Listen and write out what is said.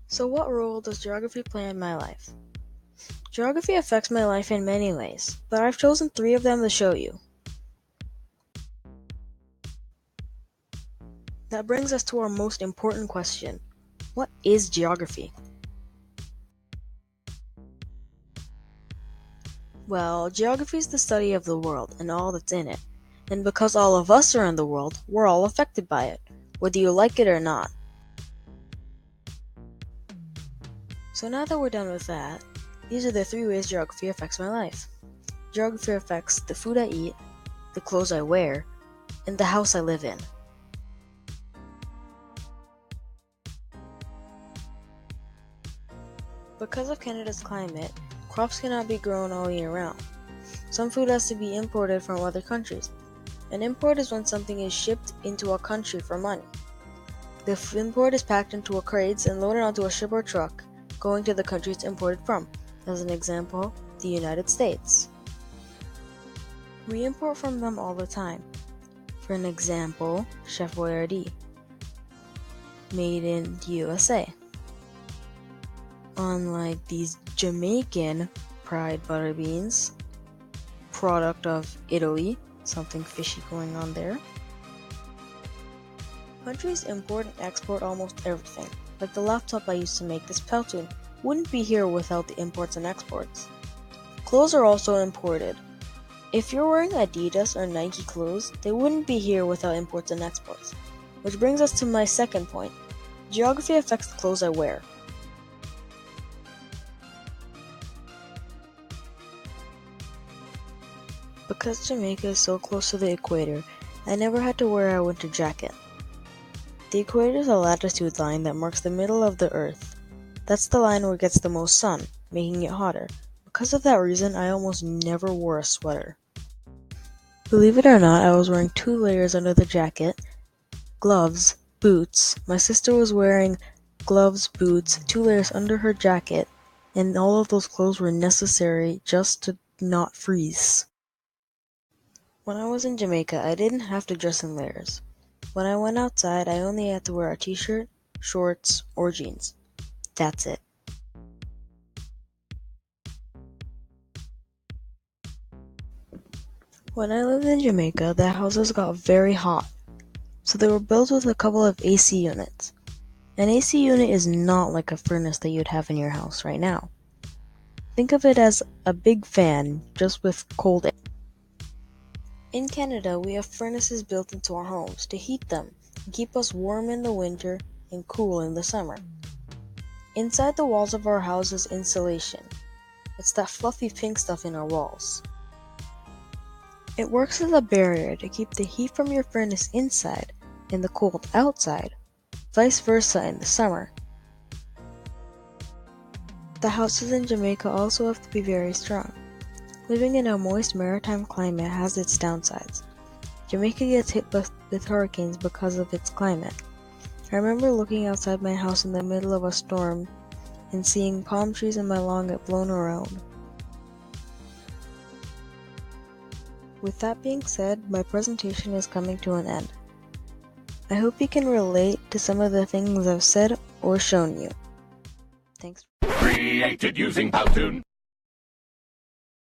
So what role does geography play in my life? Geography affects my life in many ways, but I've chosen 3 of them to show you. That brings us to our most important question. What is geography? Well, geography is the study of the world and all that's in it. And because all of us are in the world, we're all affected by it, whether you like it or not. So now that we're done with that, these are the 3 ways geography affects my life. Geography affects the food I eat, the clothes I wear, and the house I live in. Because of Canada's climate, crops cannot be grown all year round. Some food has to be imported from other countries. An import is when something is shipped into a country for money. The import is packed into crates and loaded onto a ship or truck, going to the country it's imported from. As an example, the United States. We import from them all the time. For an example, Chef Boyardee, made in the USA. Unlike these Jamaican fried butter beans, product of Italy, something fishy going on there. Countries import and export almost everything, like the laptop I used to make this Peltoon wouldn't be here without the imports and exports. Clothes are also imported. If you're wearing Adidas or Nike clothes, they wouldn't be here without imports and exports. Which brings us to my second point. Geography affects the clothes I wear. Because Jamaica is so close to the equator, I never had to wear a winter jacket. The equator is a latitude line that marks the middle of the Earth. That's the line where it gets the most sun, making it hotter. Because of that reason, I almost never wore a sweater. Believe it or not, I was wearing 2 layers under the jacket, gloves, boots. My sister was wearing gloves, boots, 2 layers under her jacket, and all of those clothes were necessary just to not freeze. When I was in Jamaica, I didn't have to dress in layers. When I went outside, I only had to wear a t-shirt, shorts, or jeans. That's it. When I lived in Jamaica, the houses got very hot, so they were built with a couple of AC units. An AC unit is not like a furnace that you'd have in your house right now. Think of it as a big fan, just with cold air. In Canada, we have furnaces built into our homes to heat them and keep us warm in the winter and cool in the summer. Inside the walls of our house is insulation. It's that fluffy pink stuff in our walls. It works as a barrier to keep the heat from your furnace inside and the cold outside, vice versa in the summer. The houses in Jamaica also have to be very strong. Living in a moist maritime climate has its downsides. Jamaica gets hit with hurricanes because of its climate. I remember looking outside my house in the middle of a storm and seeing palm trees in my lawn get blown around. With that being said, my presentation is coming to an end. I hope you can relate to some of the things I've said or shown you. Thanks. Created using Powtoon.